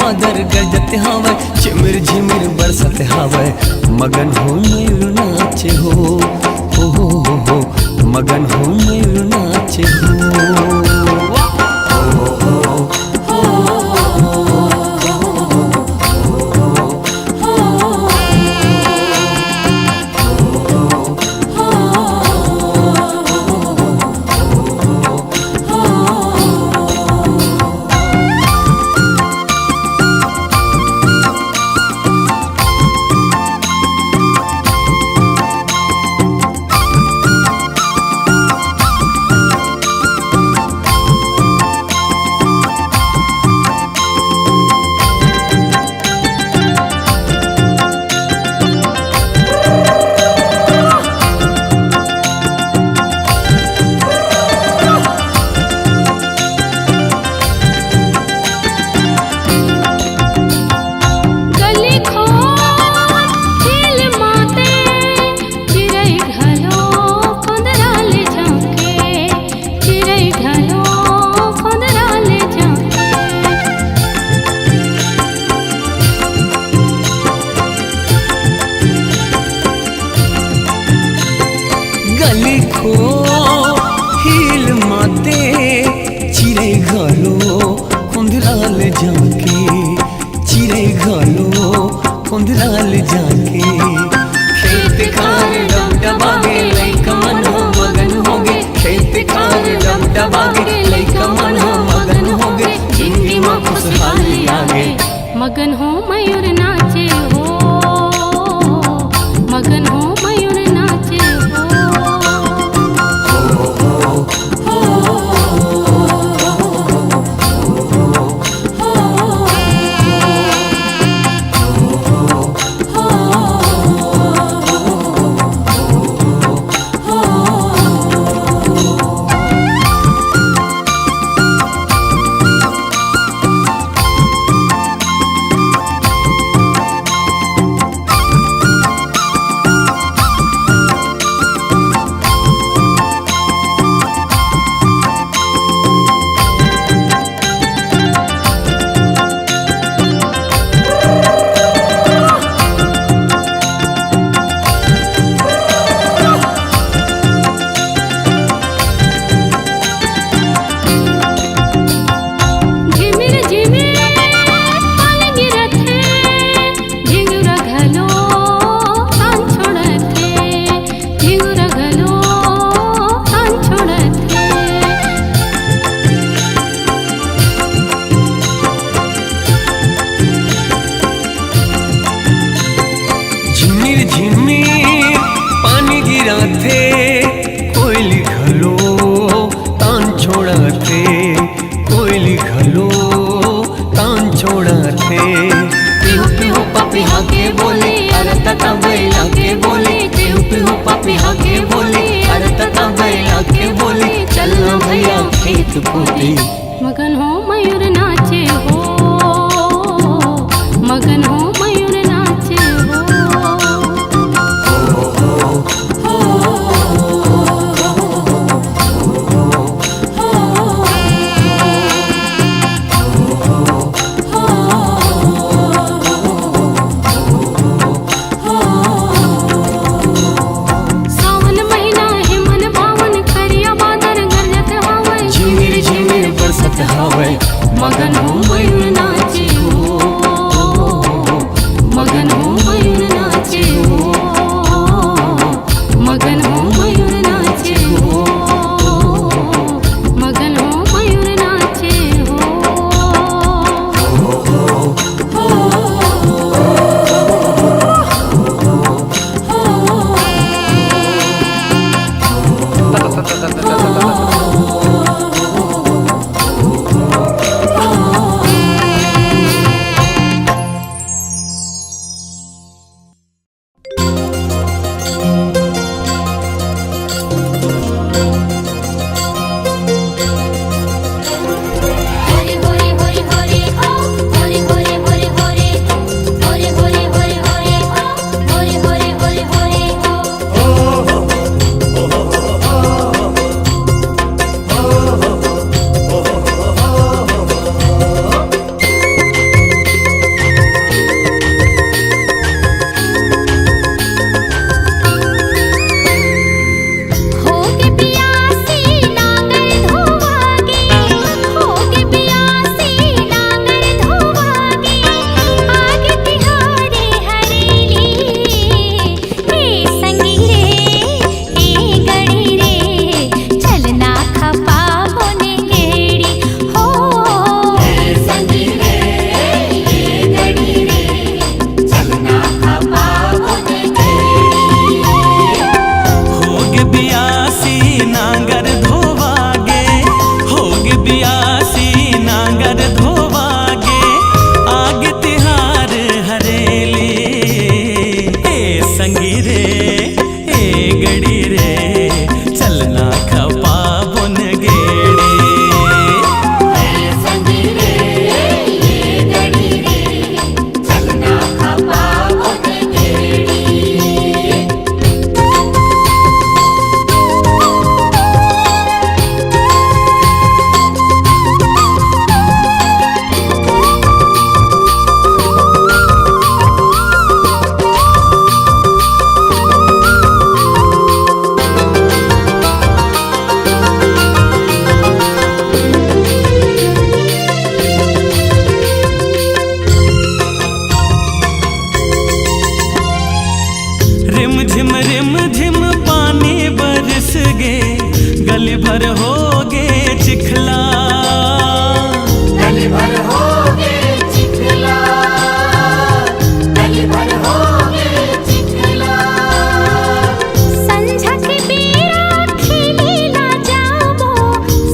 बादर गरजत हवै, चिमिर झिमिर बरसत हवै, मगन हो मयूर नाचे हो, मगन हो मयूर नाचे हो। गली खो हिल माते चिरे घलो कुंदराल जाके, चिरे घलो कुंदराल जाके। खेत खार डबडबागे लइका मन हो मगन होगे, खेत खार डबडबागे लइका मन हो मगन होगे, जिंदगी में खुशहाली आगे। मगन हो मयूर नाचे हो, मगन हो मयूर नाचे हो। झिमिर पानी गिरा थे, कोयली घलो तान छोड़ा थे, कोयली घलो तान छोड़ा थे। पिहू पिहू पापी हाके बोले, अरे तता बैला के बोले। पिहू पिहू पापी हाके बोले, अरे तता बैला के बोले। चलना भैया खेत पोते, मगन हो मयूर नाचे हो, मगन हो मयूर नाचे हो। Oh रिम रिम झिम पानी बरस गे, गली भर हो गे चिखला। गली भर होगे चिखला, गली भर होगे चिखला। संझा के बेरा खेलेला जाबो,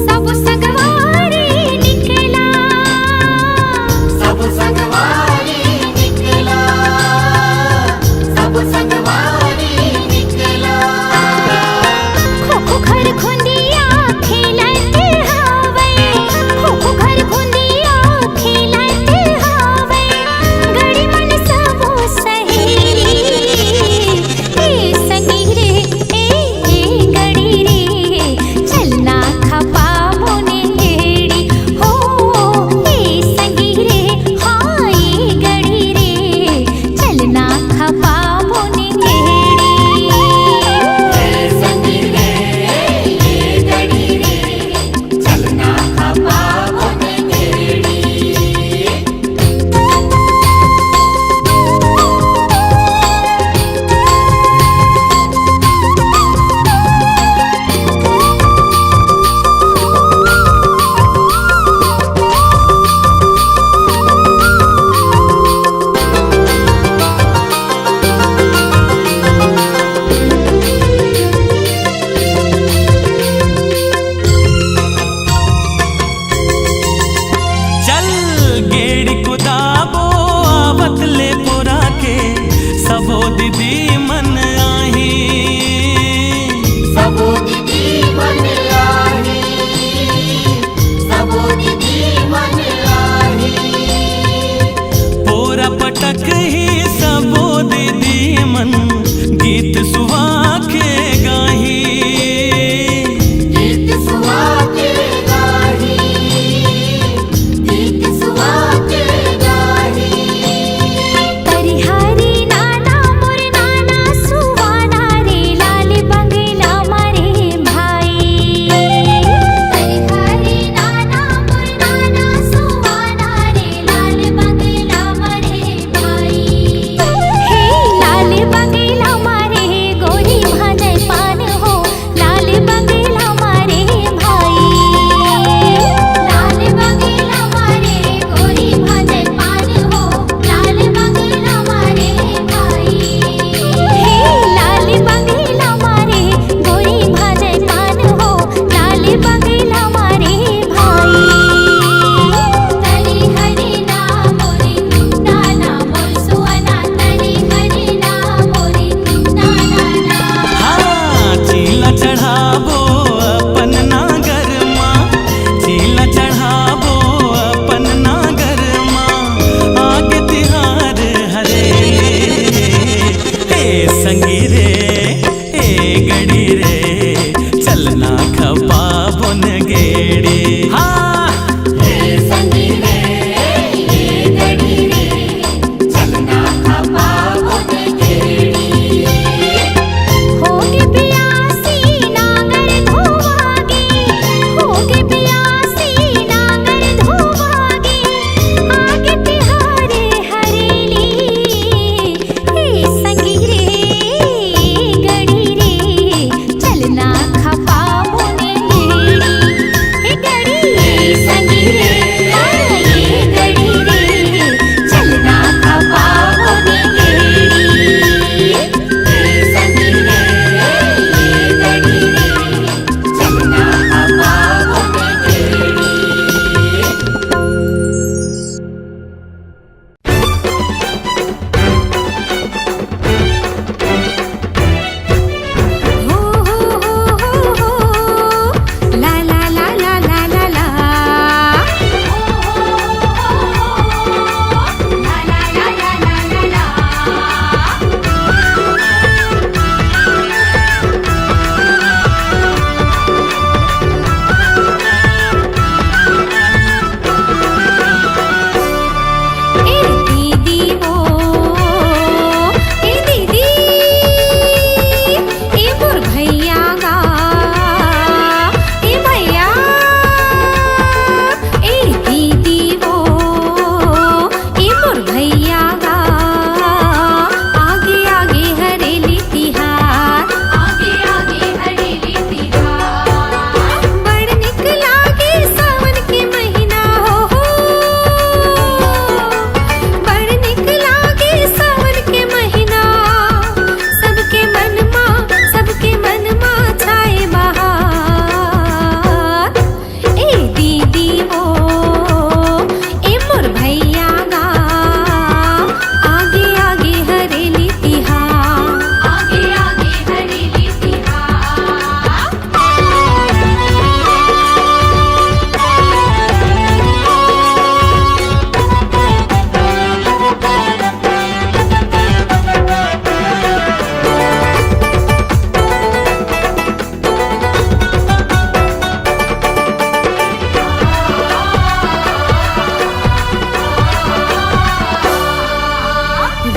सब संगवारी निकला। सब संगवारी निकला, सब संगवारी निकला। खो खो घर खुंदिया खेलते हावे, खो खो घर खुंदिया खेलते हावे। गड़ी मन सबो सहेली, ए संगी रे ए गड़ी रे, चलना खपा मोने गेड़ी हो। ए संगी रे हाँ ए गड़ी रे, चलना खपा मोने गेड़ी। ए संगी रे ए गड़ी रे, चलना खपा मोने गेड़ी। चल गेड़ी कुदाबो आवत ले पुरा के, सबो दीदी मन आही। सबो दीदी मन आही, सबो दीदी मन आही। पूरा पटक ही सबो दीदी मन, गीत सुहा के गाही। गीत सुहा के गाही, गीत सुहा के गाही। परिहारी नाना मोर नाना सुहाना रे, लाल बंगला मारे भाई। परिहारी नाना मोर नाना सुहाना रे, लाल बंगला मारे भाई। हे लाल बंगला मारे गोरी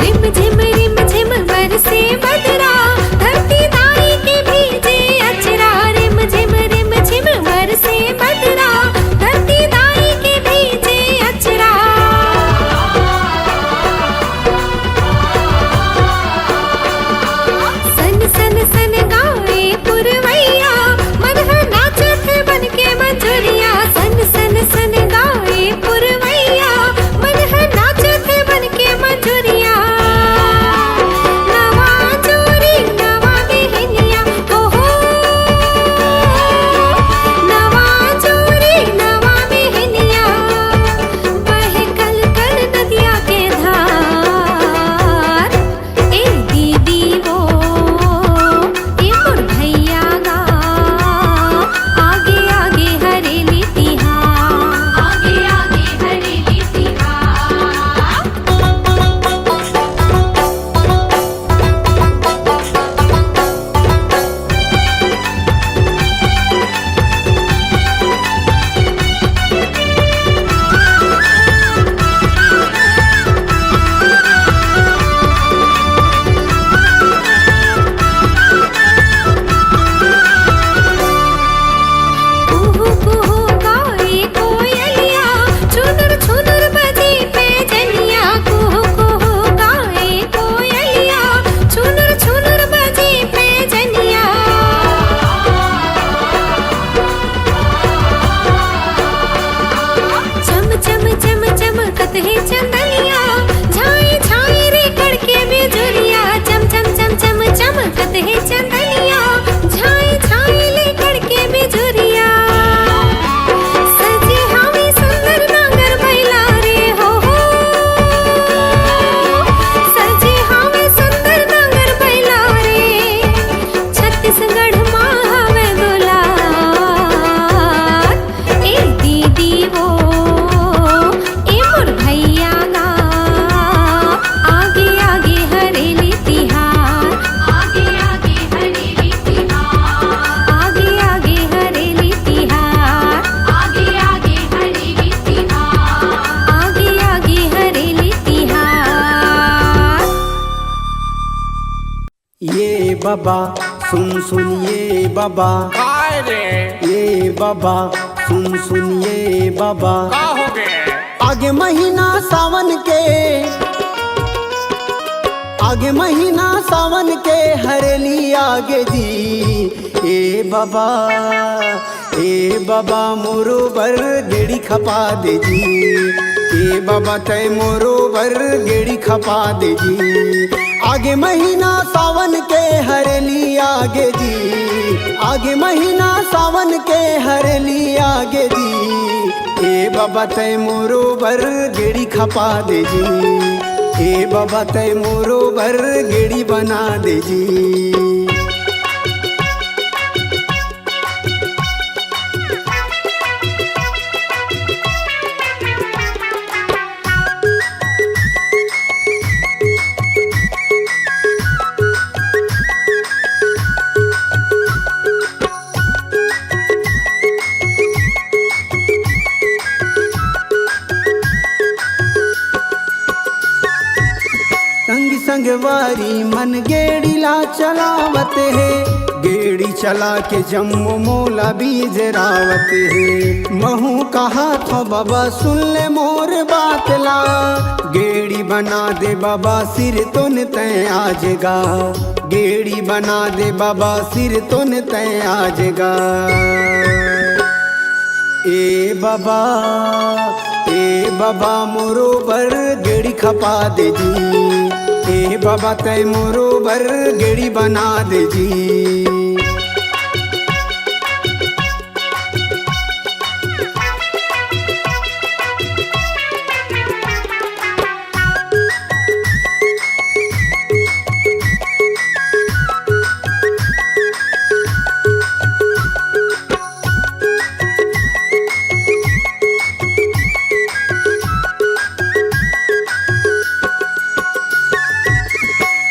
रिम झिम बरसे बदरा धरती दाई के भीजे अचरा रिम झिम बरसे बदरा धरती दाई के भीजे अचरा सन सन सन गाए पुरवैया मदह नाचत बन के मंजरिया सन सन सन गाए पुरवैया मदह नाचत बन के मंजरिया नवा जोरी नवा बिहनिया ओहो नवा जोरी नवा बिहनिया बहे कल कल नदिया के धार ए दीदी वो ए मोर भैया गा आगे आगे हरेली तिहार आगे आगे हरेली तिहार कुहू कुहू गाए कोयलिया छुनुर छुनुर बजे पैजनिया कुहू कुहू गाए कोयलिया छुनुर छुनुर बजे पैजनिया चम चम चम चमकत है चंदनिया छाए छाए रे कड़के बिजुरिया चम चम चम चम चमकत है चंदनिया छाए छाए ले कड़के बिजुरिया सजे हमें सुंदर नांगर बैला रे हो सजे हमें सुंदर नांगर बैला रे छत्तीसगढ़ मावे दुलार ए दीदी वो ए मोर भैया गा आगे आगे हरेली तिहार आगे आगे हरेली तिहार आगे आगे हरेली तिहार आगे आगे हरेली तिहार आगे आगे हरेली तिहार ये बाबा सुन सुन ये बाबा काय रे ये बाबा सुन सुन ये बाबा का हो गए आगे महीना सावन के हरेली आगे जी ए बाबा मोरो बर गेड़ी खपा दे जी ए बाबा तय मोरो बर गेड़ी खपा दे जी आगे महीना सावन के हरेली आगे जी आगे महीना सावन के हरेली आगे जी ए बाबा तय मोरो बर गेड़ी खपा दे जी ए बाबा तय मोरो बर गेड़ी बना दे जी संग संग वारी मन गेड़ीला चलावत है गेड़ी चला के जम्मू मोला बीज रावत है महू कहा था बाबा सुन ले मोर बात ला गेड़ी बना दे बाबा सिर तुन तय आजगा गेड़ी बना दे बाबा सिर तुन तय आजगा ए बाबा मोरो बर गेड़ी खपा दे जी ए बाबा तय मोरो बर गेड़ी बना दे जी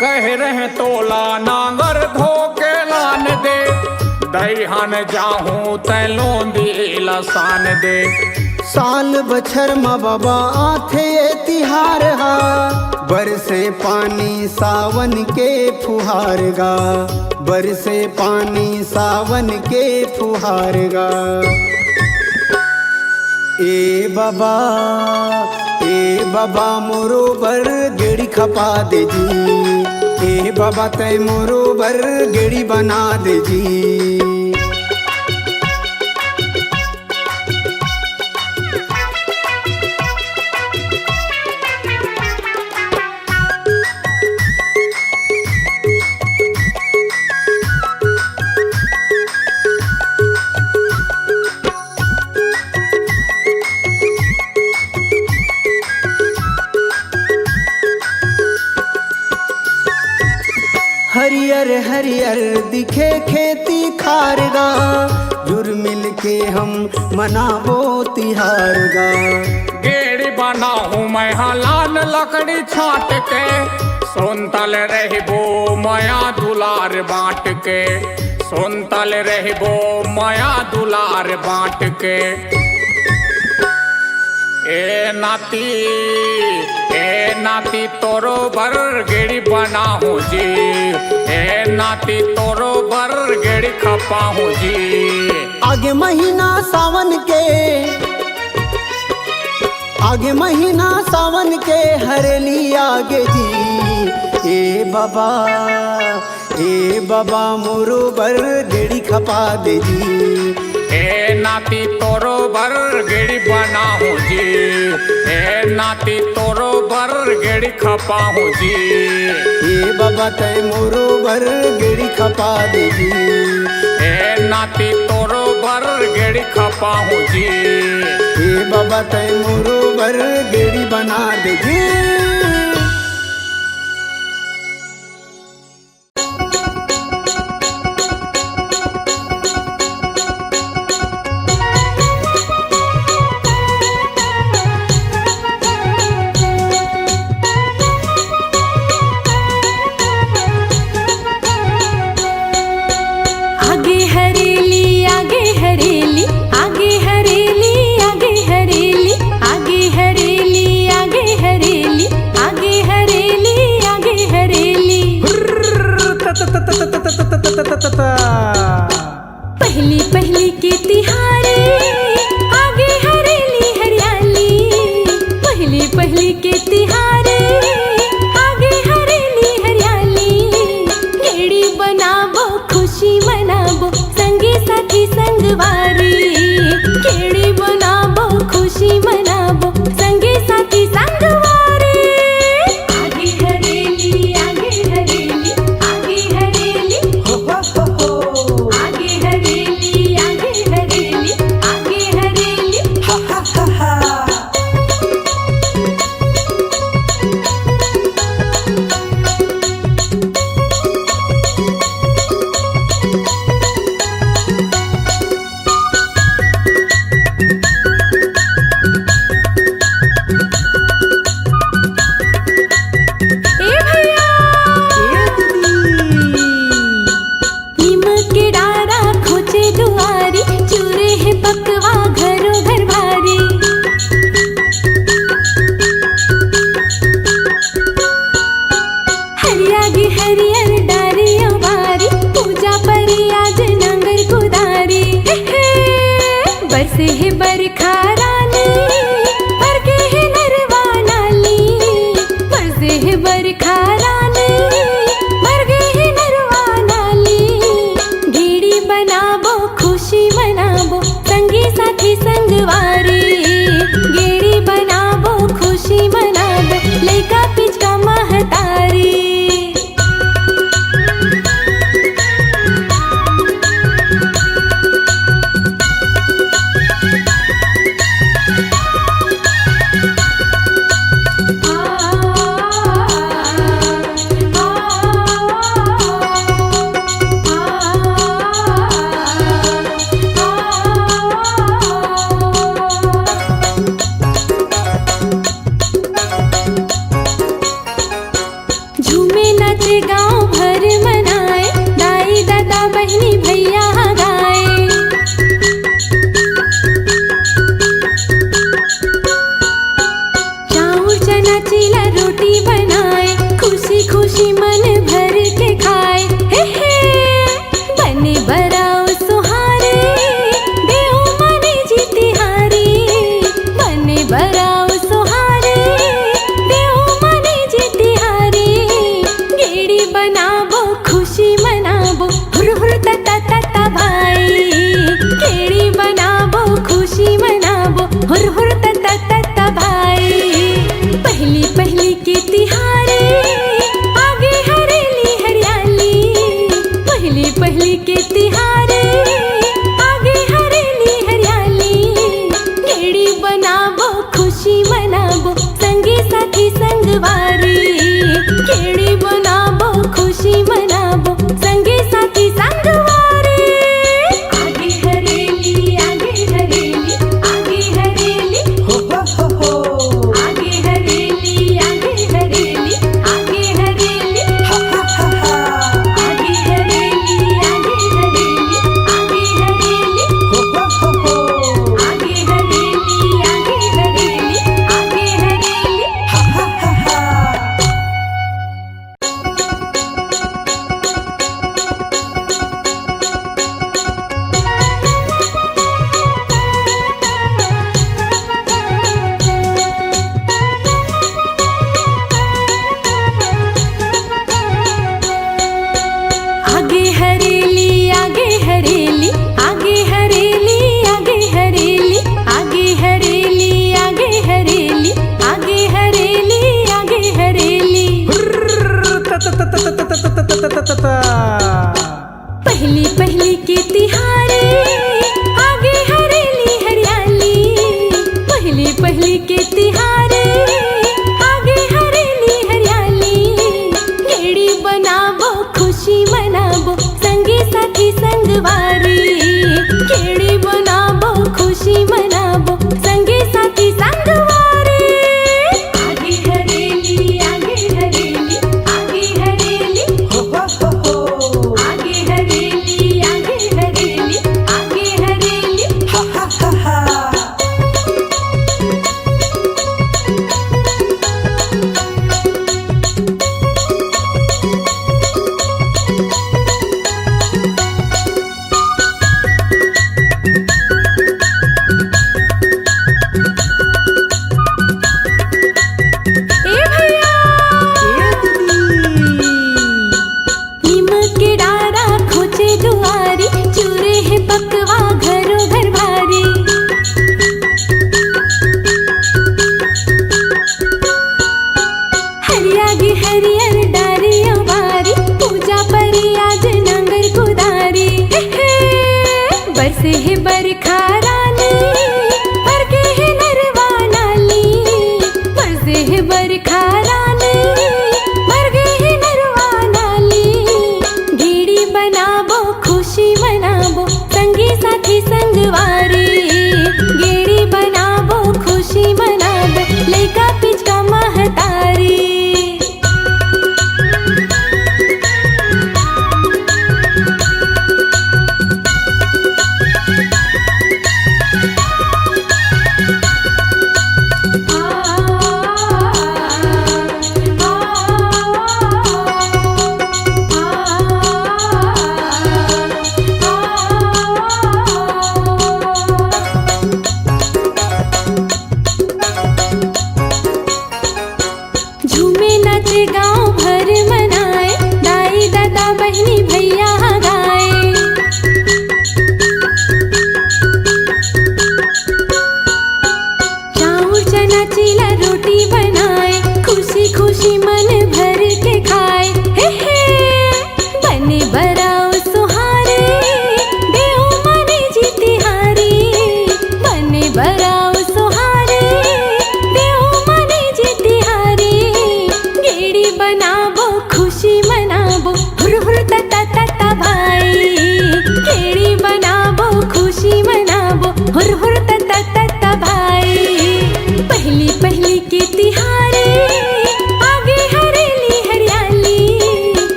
कह रहे तोला नांगर धोके लान दे दईहन जाहूं तैलोंदी लसान दे साल बछर मा बाबा आथे तिहार त्योहार हा, बरसे पानी सावन के फुहार गा, बरसे पानी सावन के फुहार गा। ए बाबा मोरो बर गेड़ी खपा दे जी, ए बाबा तय मोरो बर गेड़ी बना दे जी। हरियर हरियर दिखे खेती खारगा, जुर मिल के हम मनाबो तिहार गा। गेड़ी बनाहूँ मैं लाल लकड़ी छाट के, सोनतल रहबो माया दुलार बाँट के, सोनतल रहबो माया दुलार बाँट के। ए नाती तोरो बर गेड़ी बनाहूँ जी, ए नाती तोरो बर गेड़ी खपाहूँ जी। आगे महीना सावन के, आगे महीना सावन के हरेली आगे जी। ए बाबा मोरो बर गेड़ी खपा दे जी, ए नाती तोरो बर गेड़ी बनाहूँ जी, ए नाती तोरो बर गेड़ी खपाहूँ जी। ए बाबा तय मोरो बर गेड़ी खपा दे जी, ए नाती तोरो बर गेड़ी खपाहूँ जी। ए बाबा तय मोरो बर गेड़ी बना दे जी। पहली पहली के तिहारे आगे हरेली हरियाली, पहली पहली के तिहारे आगे हरेली हरियाली। गेड़ी बनाबो खुशी मनाबो संगी साथी संगवारी, गेड़ी बनाबो खुशी मनाबो संगी साथी संगवारी। आगे हरेली आगे हरेली आगे हरेली हो हो हो, आगे हरेली आगे हरेली आगे हरेली हा हा हा हा। बरसे है बरखा रानी बरके है नरवा नाली, बरसे है बरखा रानी बरके है नरवा नाली। गेड़ी बनाबो खुशी मनाबो संगी साथी संगवारी, गेड़ी बनाबो खुशी मनाबो लइका पिचका महतारी। पहली पहली के तिहारे आगे हरेली हरियाली, पहली पहली के तिहारे आगे हरेली हरियाली। गेड़ी बनाबो खुशी मनाबो संगी साथी संगवारी, गेड़ी बनाबो खुशी मनाबो संगी साथी संगवारी। आगे हरेली आगे हरेली आगे हरेली हो हो हो, आगे हरेली आगे हरेली आगे हरेली हा हा हा हा। ए भैया नीम के डारा खोचे दुआरी, चूरे है पकवा घरों घर भारी। हरियागी हरियर डारिया बारी, पूजा परी आज नंगर कुदारी। बरसे है बरखा रानी, बरके है नरवा नाली, बरसे है बरखा रानी, बरगे है नरवा नाली। गेड़ी बनाबो खुशी मनाबो संगी साथी संगवा